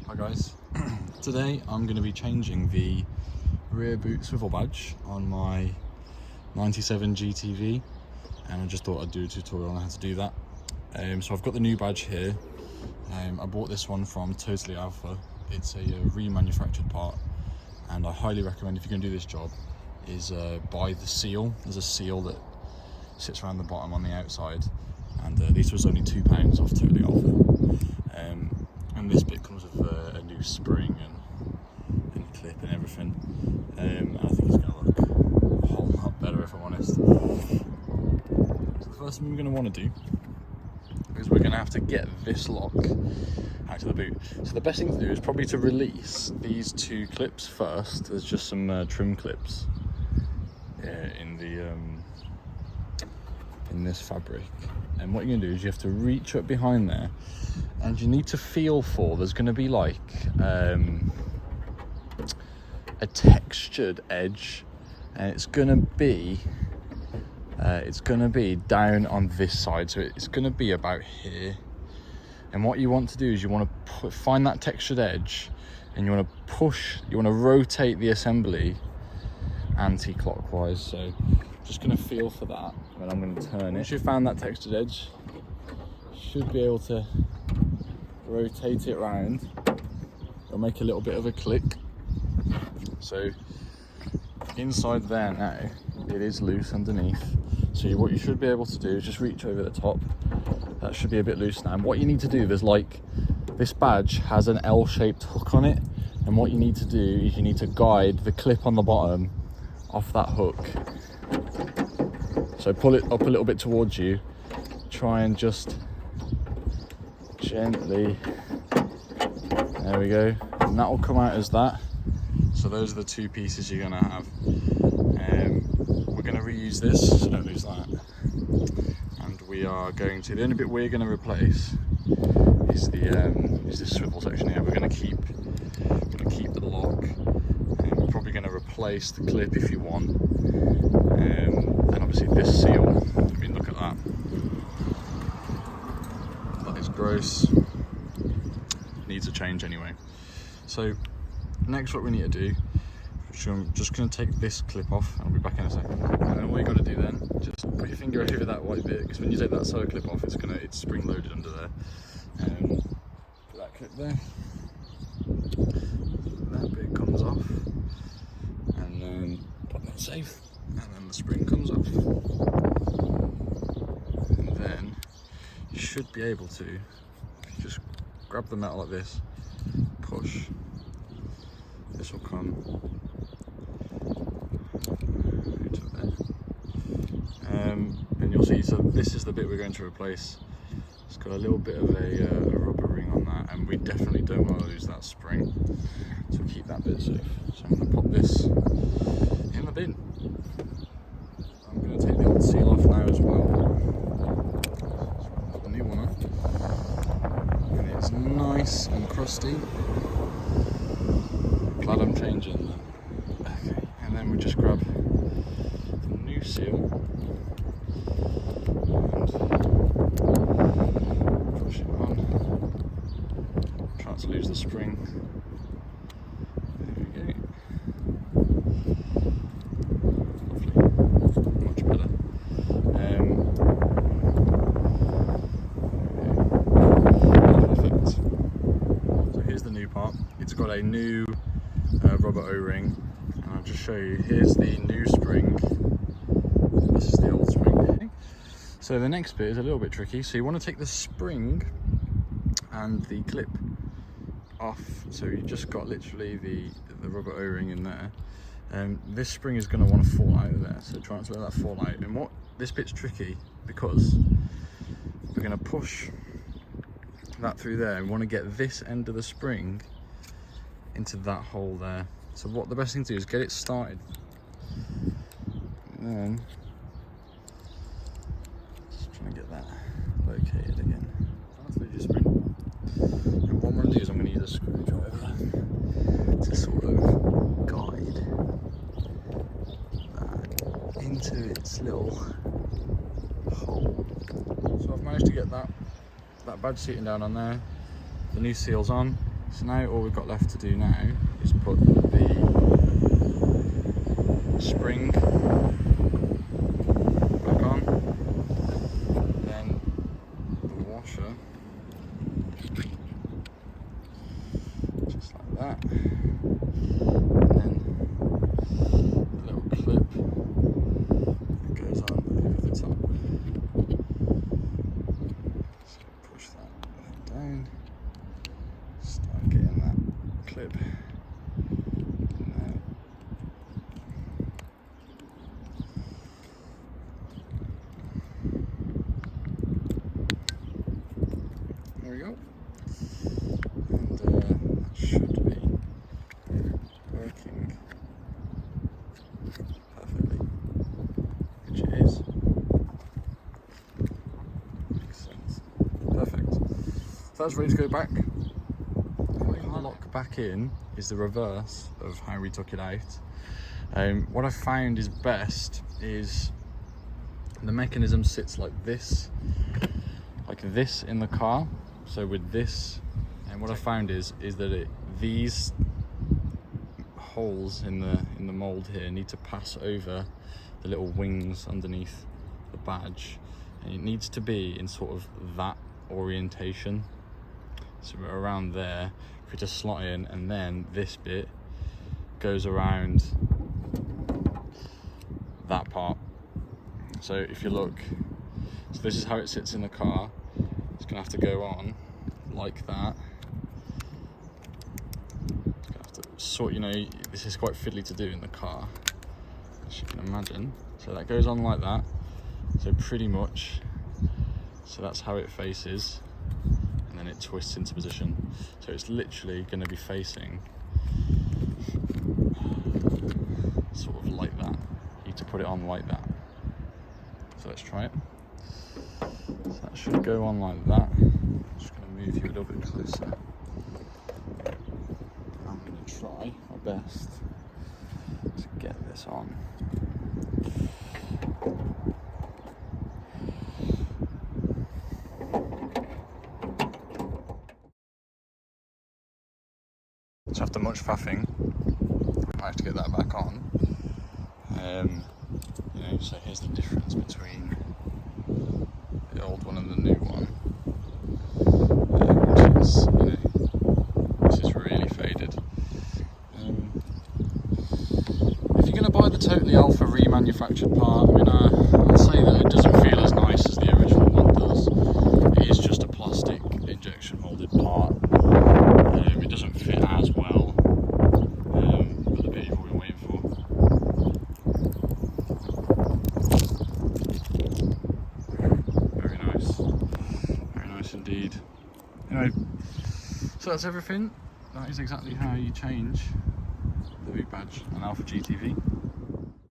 Hi guys, today I'm going to be changing the rear boot swivel badge on my 97 GTV, and I just thought I'd do a tutorial on how to do that. So I've got the new badge here. I bought this one from Totally Alpha. It's a remanufactured part, and I highly recommend, if you're going to do this job, is buy the seal. There's a seal that sits around the bottom on the outside, and this was only £2 off Totally Alpha. And this bit comes with a new spring and clip and everything, and I think it's going to look a whole lot better, if I'm honest. So the first thing we're going to want to do is we're going to have to get this lock out of the boot. So the best thing to do is probably to release these two clips first. There's just some trim clips in this fabric, and what you're going to do is you have to reach up behind there, and you need to feel for, there's going to be like a textured edge, and it's going to be down on this side, so it's going to be about here. And what you want to do is you want to find that textured edge, and you want to push, you want to rotate the assembly anti-clockwise. So just going to feel for that, and I'm going to turn it. Once you've found that textured edge, you should be able to rotate it round. It'll make a little bit of a click. So inside there now, it is loose underneath. So what you should be able to do is just reach over the top. That should be a bit loose now. And what you need to do, there's like, this badge has an L-shaped hook on it, and what you need to do is you need to guide the clip on the bottom off that hook. So pull it up a little bit towards you, try and just gently, there we go, and that will come out as that. So those are the two pieces you're going to have. We're going to reuse this, so don't lose that. And we are going to, the only bit we're going to replace is this swivel section here. We're going to keep the lock, and we're probably going to replace the clip if you want. And obviously this seal, I mean, look at that. That is gross. Needs a change anyway. So next, what we need to do, I'm just going to take this clip off, and I'll be back in a second. And all you got to do then, just put your finger over that white bit, because when you take that side clip off, it's spring loaded under there. Put that clip there. That bit comes off, and then put that safe, and then the spring comes off. And then you should be able to, if you just grab the metal like this, push, this will come into there. And you'll see, so this is the bit we're going to replace. It's got a little bit of a rubber ring on that, and we definitely don't want to lose that spring, so keep that bit safe. So I'm going to pop this in the bin. I'm going to take the old seal off now as well. So put the new one on, and it's nice and crusty. Glad I'm changing that. Okay, and then we just grab the new seal and push it on. Try not to lose the spring. There we go. Lovely. Much better. Perfect. So here's the new part. It's got a new rubber O-ring, and I'll just show you. Here's the new spring, this is the old spring. So the next bit is a little bit tricky. So you want to take the spring and the clip off. So you just got literally the rubber O-ring in there, and this spring is going to want to fall out of there, so try not to let that fall out. And what this bit's tricky, because we're going to push that through there, and we want to get this end of the spring into that hole there. So what the best thing to do is get it started, and then just trying to get that located again. That's the spring. And what I'm going to do is I'm going to use a screwdriver to sort of guide that into its little hole. So I've managed to get that badge seating down on there. The new seal's on. So now all we've got left to do now is put the spring back on, then the washer, just like that, and then the little clip that goes on over the top. So push that down, start getting that clip in there. There we go. And that should be working perfectly, which it is. Makes sense. Perfect. So that's ready to go back. Putting the lock back in is the reverse of how we took it out. What I found is best is the mechanism sits like this in the car. So with this, and what I found is that these holes in the mold here need to pass over the little wings underneath the badge, and it needs to be in sort of that orientation. So we're around there, if we just slot in, and then this bit goes around that part. So if you look, so this is how it sits in the car. It's gonna have to go on like that. It's gonna have to sort, this is quite fiddly to do in the car, as you can imagine. So that goes on like that. So pretty much, so that's how it faces, and then it twists into position. So it's literally gonna be facing sort of like that. You need to put it on like that. So let's try it. So that should go on like that. I'm just going to move you a little bit closer. I'm going to try my best to get this on. So after much faffing, I managed to get that back on. So here's the difference between the old one and the new one, which is, this is really faded. If you're going to buy the totally Alfa remanufactured part, I'll say that it doesn't feel as nice as the original one does. It is just a plastic injection molded part. It doesn't fit as well, but the bit you've all been waiting for. Indeed. So that's everything. That is exactly how you change the boot badge on Alfa GTV.